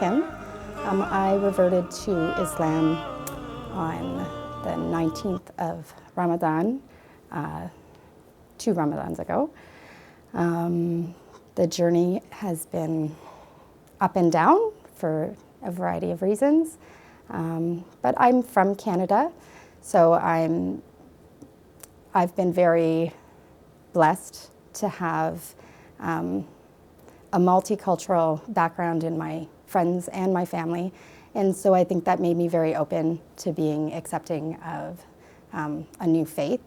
Kim. I reverted to Islam on the 19th of Ramadan, 2 Ramadans ago. The journey has been up and down for a variety of reasons, but I'm from Canada, so I've been very blessed to have a multicultural background in my friends and my family, and so I think that made me very open to being accepting of a new faith.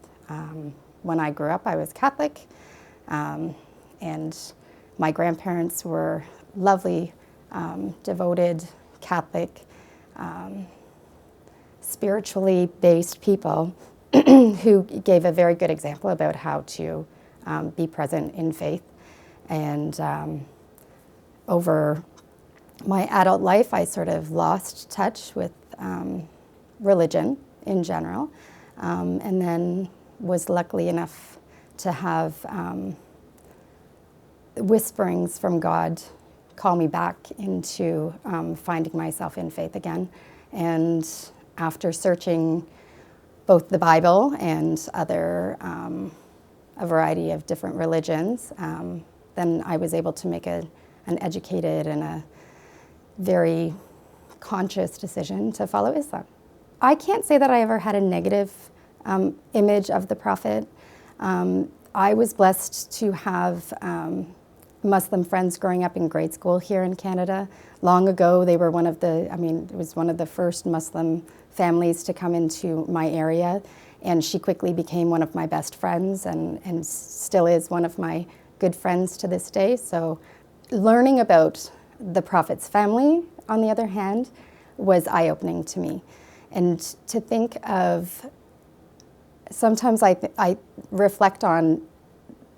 When I grew up, I was Catholic, and my grandparents were lovely, devoted Catholic, spiritually based people who gave a very good example about how to be present in faith. And over my adult life, I sort of lost touch with religion in general, and then was lucky enough to have whisperings from God call me back into finding myself in faith again. And after searching both the Bible and a variety of different religions, then I was able to make an educated and a very conscious decision to follow Islam. I can't say that I ever had a negative image of the Prophet. I was blessed to have Muslim friends growing up in grade school here in Canada. Long ago, they were it was one of the first Muslim families to come into my area, and she quickly became one of my best friends and still is one of my good friends to this day. So learning about the Prophet's family, on the other hand, was eye-opening to me. And to think of, sometimes I reflect on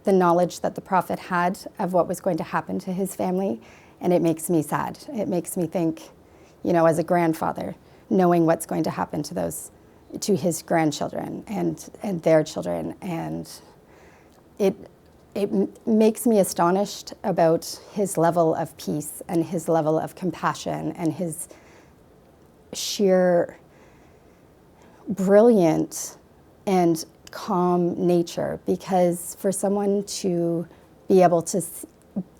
the knowledge that the Prophet had of what was going to happen to his family, and it makes me sad. It makes me think, as a grandfather, knowing what's going to happen to his grandchildren and their children, and it makes me astonished about his level of peace and his level of compassion and his sheer brilliant and calm nature, because for someone to be able to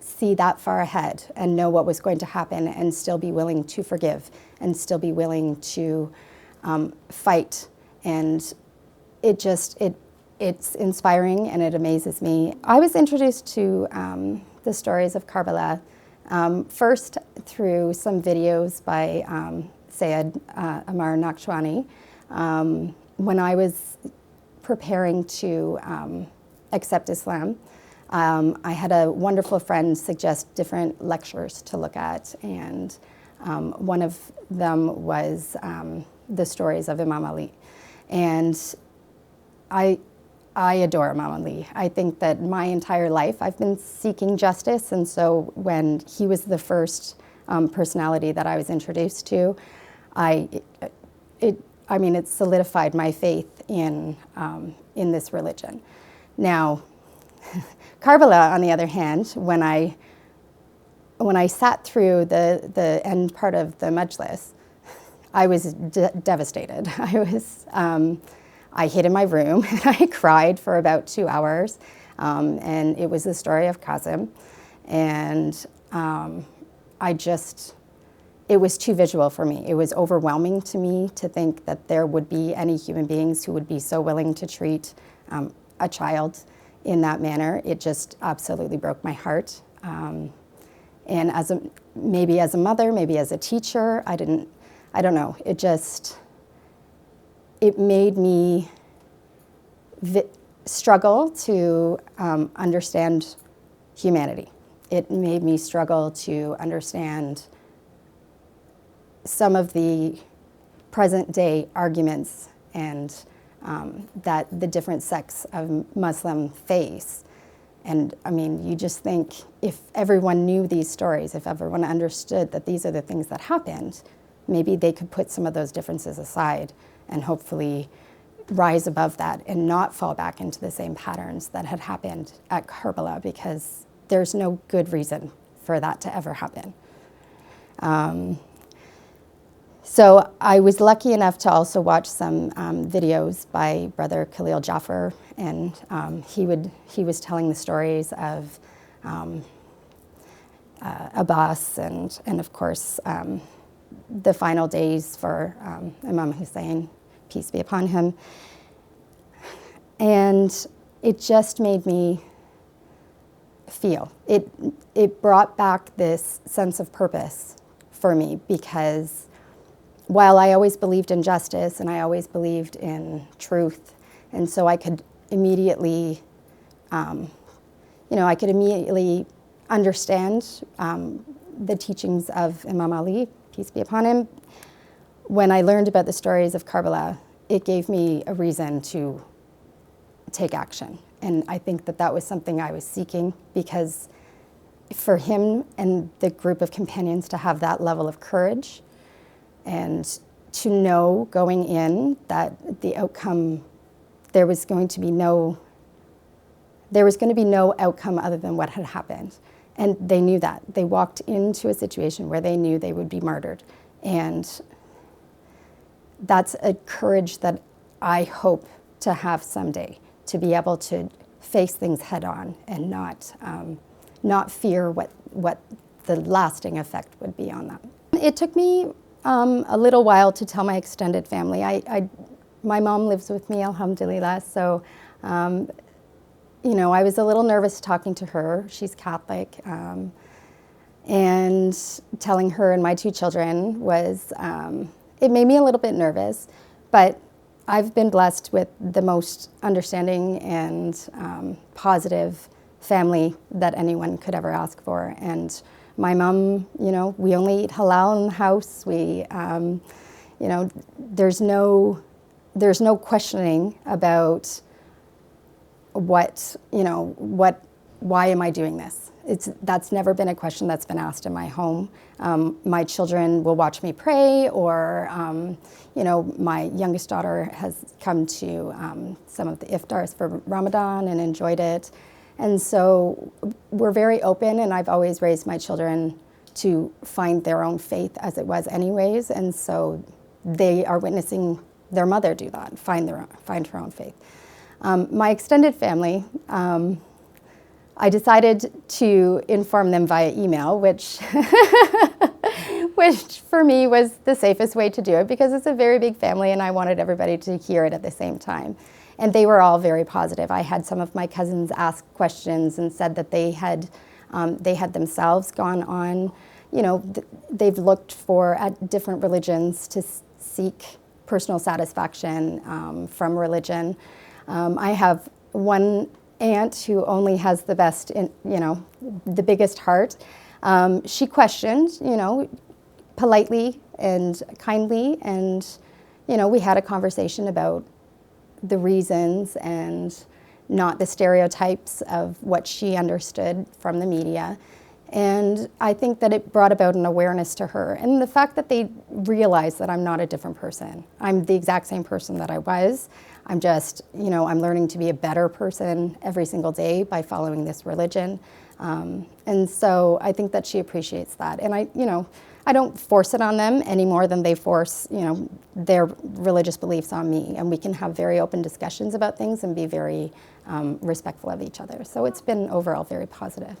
see that far ahead and know what was going to happen and still be willing to forgive and still be willing to fight, and it's inspiring and it amazes me. I was introduced to the stories of Karbala first through some videos by Syed Amar Naqshwani. When I was preparing to accept Islam, I had a wonderful friend suggest different lectures to look at, and one of them was the stories of Imam Ali. And I adore Imam Ali. I think that my entire life I've been seeking justice, and so when he was the first personality that I was introduced to, it solidified my faith in this religion. Now, Karbala, on the other hand, when I sat through the end part of the majlis, I was devastated. I hid in my room and I cried for about 2 hours, and it was the story of Qasim, and it was too visual for me. It was overwhelming to me to think that there would be any human beings who would be so willing to treat a child in that manner. It just absolutely broke my heart. And maybe as a mother, maybe as a teacher, I don't know. It made me struggle to understand humanity. It made me struggle to understand some of the present day arguments and that the different sects of Muslim face. And you just think, if everyone knew these stories, if everyone understood that these are the things that happened, maybe they could put some of those differences aside and hopefully rise above that and not fall back into the same patterns that had happened at Karbala, because there's no good reason for that to ever happen. So I was lucky enough to also watch some videos by Brother Khalil Jaffer, and he was telling the stories of Abbas and of course the final days for Imam Hussain, peace be upon him. And it just made me feel. It brought back this sense of purpose for me, because while I always believed in justice and I always believed in truth, and so I could immediately, I could immediately understand the teachings of Imam Ali, peace be upon him. When I learned about the stories of Karbala, it gave me a reason to take action. And I think that that was something I was seeking, because for him and the group of companions to have that level of courage and to know going in that the outcome, there was going to be no outcome other than what had happened. And they knew that. They walked into a situation where they knew they would be martyred. And that's a courage that I hope to have someday, to be able to face things head on and not fear what the lasting effect would be on them. It took me a little while to tell my extended family. My mom lives with me, alhamdulillah, so I was a little nervous talking to her. She's Catholic, and telling her and my two children was, it made me a little bit nervous, but I've been blessed with the most understanding and positive family that anyone could ever ask for. And my mom, we only eat halal in the house. We, there's no questioning about why am I doing this? That's never been a question that's been asked in my home. My children will watch me pray, or my youngest daughter has come to some of the iftars for Ramadan and enjoyed it. And so we're very open, and I've always raised my children to find their own faith as it was anyways, and so they are witnessing their mother do that, find her own faith. My extended family, I decided to inform them via email, which for me was the safest way to do it, because it's a very big family and I wanted everybody to hear it at the same time. And they were all very positive. I had some of my cousins ask questions and said that they had themselves gone on, they've looked at different religions to seek personal satisfaction from religion. I have one aunt who only has the best, the biggest heart. She questioned, politely and kindly, and, we had a conversation about the reasons and not the stereotypes of what she understood from the media. And I think that it brought about an awareness to her. And the fact that they realized that I'm not a different person. I'm the exact same person that I was. I'm just, I'm learning to be a better person every single day by following this religion. And so I think that she appreciates that. And I don't force it on them any more than they force, their religious beliefs on me. And we can have very open discussions about things and be very respectful of each other. So it's been overall very positive.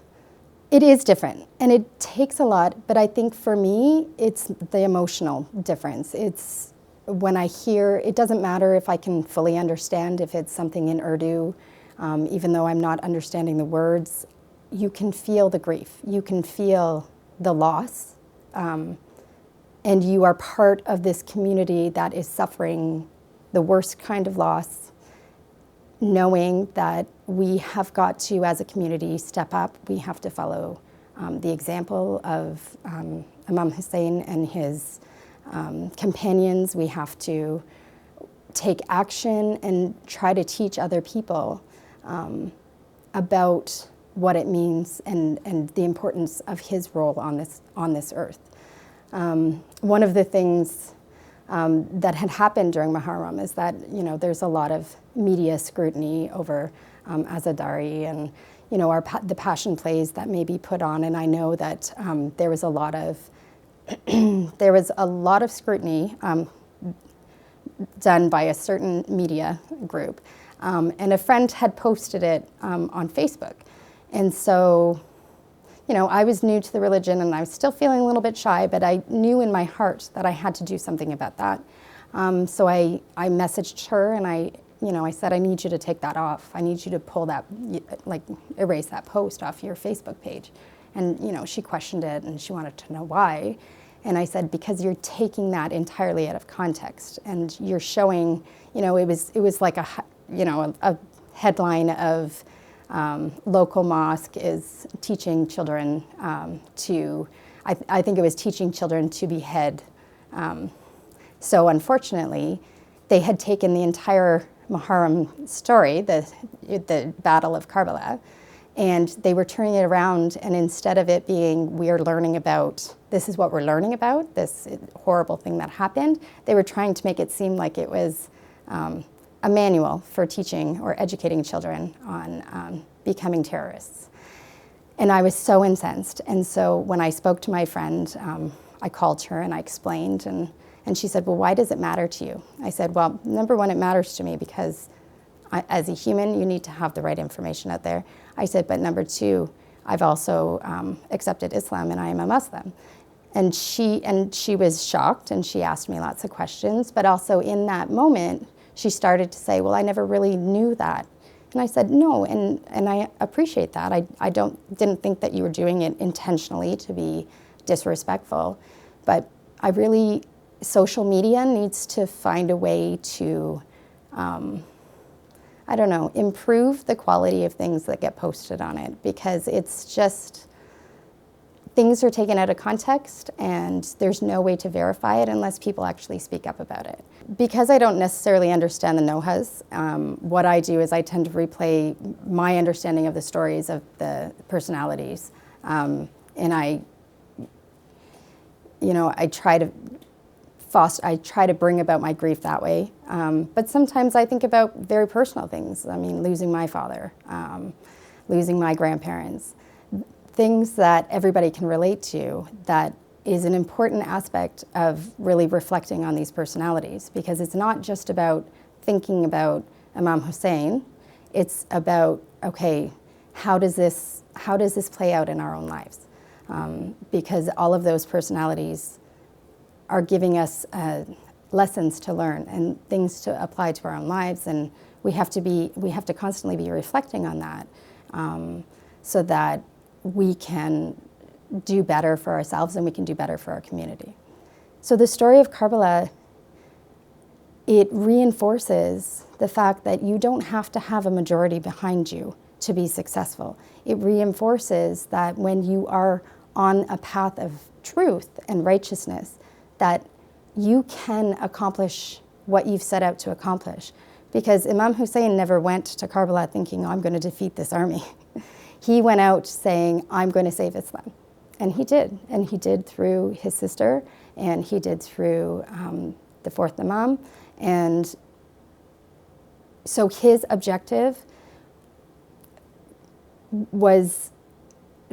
It is different, and it takes a lot, but I think for me, it's the emotional difference. It's when I hear, it doesn't matter if I can fully understand if it's something in Urdu, even though I'm not understanding the words, you can feel the grief, you can feel the loss, and you are part of this community that is suffering the worst kind of loss, knowing that we have got to, as a community, step up. We have to follow the example of Imam Hussain and his companions. We have to take action and try to teach other people about what it means and the importance of his role on this earth. One of the things that had happened during Muharram is that there's a lot of media scrutiny over Azadari and the passion plays that may be put on, and I know that there was a lot of there was a lot of scrutiny done by a certain media group. And a friend had posted it on Facebook. And so, you know, I was new to the religion and I was still feeling a little bit shy, but I knew in my heart that I had to do something about that. So I messaged her and I said, I need you to take that off. I need you to pull that, like erase that post off your Facebook page. And, you know, she questioned it and she wanted to know why. And I said, because you're taking that entirely out of context and you're showing, you know, it was like a headline of local mosque is teaching children I think it was teaching children to behead. So unfortunately, they had taken the entire Muharram story, the Battle of Karbala, and they were turning it around, and instead of it being, this is what we're learning about, this horrible thing that happened, they were trying to make it seem like it was a manual for teaching or educating children on becoming terrorists. And I was so incensed. And so when I spoke to my friend, I called her and I explained, and she said, well, why does it matter to you? I said, well, number one, it matters to me because as a human, you need to have the right information out there. I said, but number two, I've also accepted Islam and I am a Muslim. And she was shocked and she asked me lots of questions, but also in that moment, she started to say, well, I never really knew that. And I said, no, and I appreciate that. I didn't think that you were doing it intentionally to be disrespectful, but social media needs to find a way to, improve the quality of things that get posted on it, because it's just, things are taken out of context and there's no way to verify it unless people actually speak up about it. Because I don't necessarily understand the know-hows, what I do is I tend to replay my understanding of the stories of the personalities. And I try to bring about my grief that way. But sometimes I think about very personal things. I mean, losing my father, losing my grandparents, things that everybody can relate to, that is an important aspect of really reflecting on these personalities, because it's not just about thinking about Imam Hussain, it's about, okay, how does this play out in our own lives? Because all of those personalities are giving us lessons to learn and things to apply to our own lives, and we have to constantly be reflecting on that, so that we can do better for ourselves and we can do better for our community. So the story of Karbala, it reinforces the fact that you don't have to have a majority behind you to be successful. It reinforces that when you are on a path of truth and righteousness, that you can accomplish what you've set out to accomplish. Because Imam Hussain never went to Karbala thinking, oh, I'm going to defeat this army. He went out saying, I'm going to save Islam. And he did. And he did through his sister, and he did through the fourth Imam. And so his objective was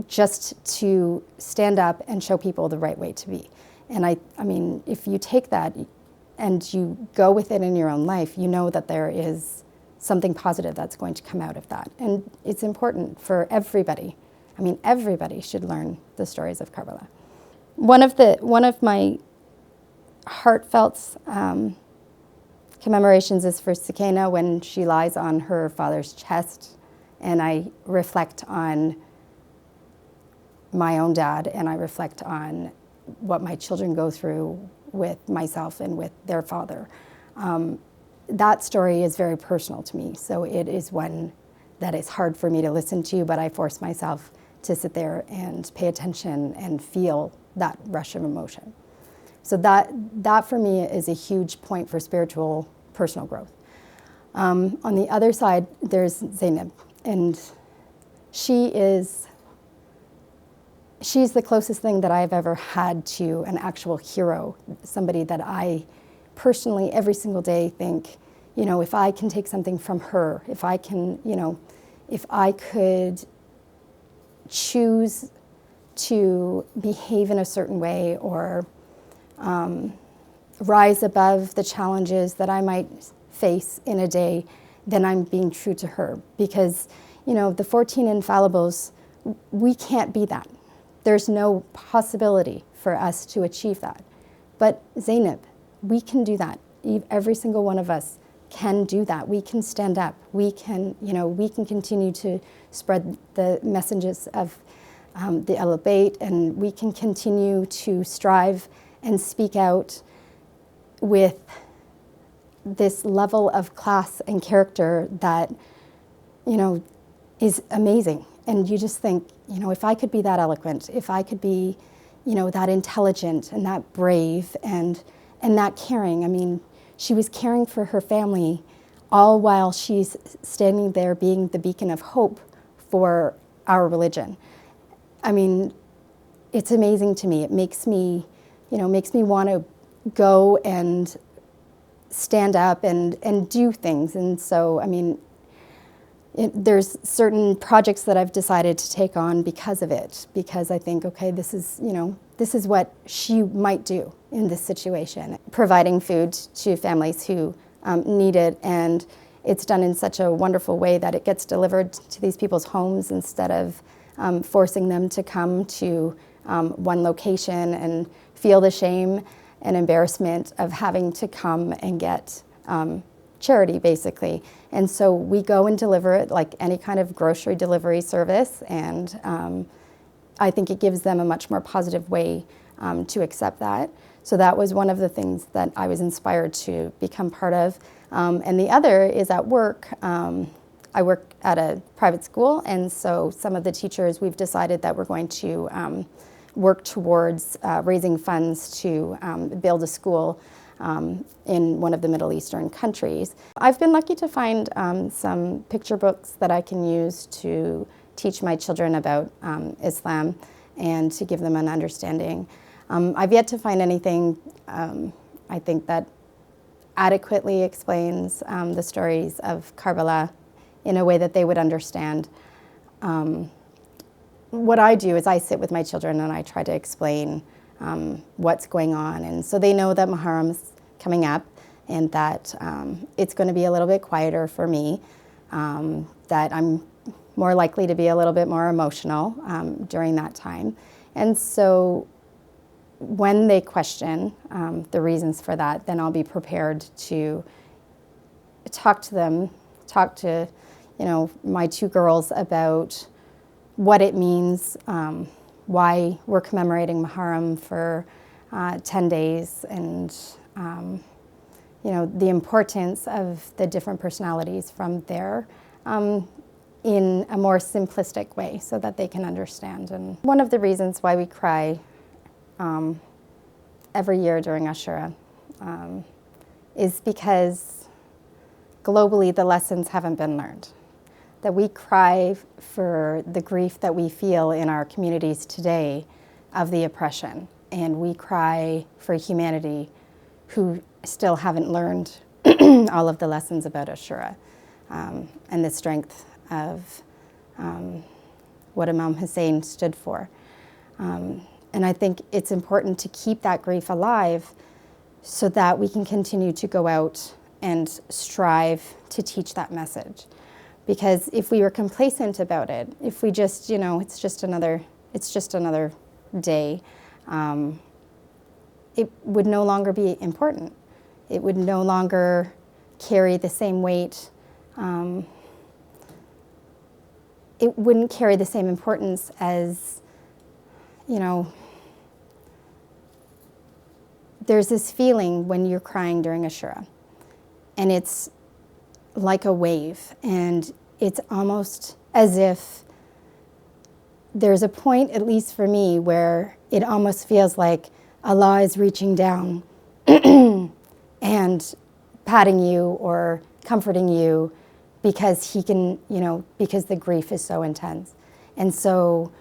just to stand up and show people the right way to be. And I mean, if you take that and you go with it in your own life, you know that there is something positive that's going to come out of that. And it's important for everybody. I mean, everybody should learn the stories of Karbala. One of my heartfelt commemorations is for Sakina when she lies on her father's chest, and I reflect on my own dad, and I reflect on what my children go through with myself and with their father. That story is very personal to me, so it is one that is hard for me to listen to, but I force myself to sit there and pay attention and feel that rush of emotion. So that for me is a huge point for spiritual, personal growth. On the other side, there's Zainab, and she's the closest thing that I've ever had to an actual hero, somebody that I personally every single day think, you know, if I can take something from her, if I can, you know, if I could choose to behave in a certain way or rise above the challenges that I might face in a day, then I'm being true to her. Because, you know, the 14 infallibles, we can't be that. There's no possibility for us to achieve that. But Zainab, we can do that. Every single one of us can do that. We can stand up. We can, you know, we can continue to spread the messages of the Ahlulbayt, and we can continue to strive and speak out with this level of class and character that, you know, is amazing. And you just think, you know, if I could be that eloquent, if I could be, you know, that intelligent and that brave and that caring. I mean, she was caring for her family all while she's standing there being the beacon of hope for our religion. I mean, it's amazing to me. It makes me, you know, makes me want to go and stand up and do things. And so, I mean, there's certain projects that I've decided to take on because of it, because I think, okay, this is, you know, this is what she might do in this situation. Providing food to families who need it, and it's done in such a wonderful way that it gets delivered to these people's homes instead of forcing them to come to one location and feel the shame and embarrassment of having to come and get charity, basically. And so we go and deliver it like any kind of grocery delivery service, and I think it gives them a much more positive way to accept that. So that was one of the things that I was inspired to become part of. And the other is at work. I work at a private school, and so some of the teachers, we've decided that we're going to work towards raising funds to build a school in one of the Middle Eastern countries. I've been lucky to find some picture books that I can use to teach my children about Islam and to give them an understanding. I've yet to find anything, I think, that adequately explains the stories of Karbala in a way that they would understand. What I do is I sit with my children and I try to explain what's going on. And so they know that Muharram's coming up and that it's going to be a little bit quieter for me, that I'm more likely to be a little bit more emotional during that time. And so when they question the reasons for that, then I'll be prepared to talk to them, talk to, you know, my two girls about what it means, why we're commemorating Muharram for 10 days, and you know, the importance of the different personalities from there in a more simplistic way so that they can understand. And one of the reasons why we cry every year during Ashura is because globally the lessons haven't been learned. That we cry for the grief that we feel in our communities today of the oppression, and we cry for humanity who still haven't learned all of the lessons about Ashura and the strength of what Imam Hussain stood for. And I think it's important to keep that grief alive so that we can continue to go out and strive to teach that message. Because if we were complacent about it, if we just, you know, it's just another day, it would no longer be important. It would no longer carry the same weight. It wouldn't carry the same importance as, you know, there's this feeling when you're crying during Ashura, and it's like a wave, and it's almost as if there's a point, at least for me, where it almost feels like Allah is reaching down and patting you or comforting you because He can, you know, because the grief is so intense. And so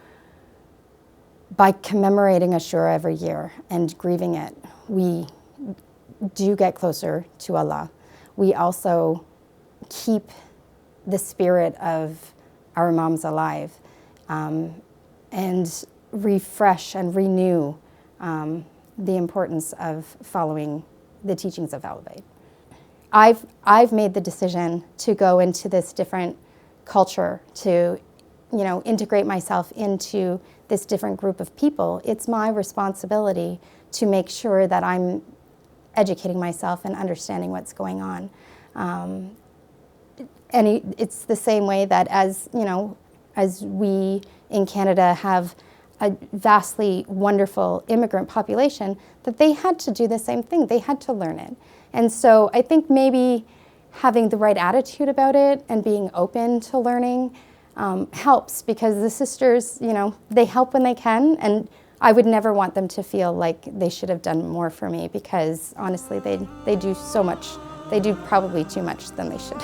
by commemorating Ashura every year and grieving it, we do get closer to Allah. We also keep the spirit of our Imams alive. And refresh and renew the importance of following the teachings of Ahlulbayt. I've made the decision to go into this different culture, to integrate myself into this different group of people. It's my responsibility to make sure that I'm educating myself and understanding what's going on. And it's the same way that as we in Canada have a vastly wonderful immigrant population, that they had to do the same thing. They had to learn it. And so I think maybe having the right attitude about it and being open to learning helps, because the sisters, they help when they can, and I would never want them to feel like they should have done more for me, because honestly, they do so much. They do probably too much than they should.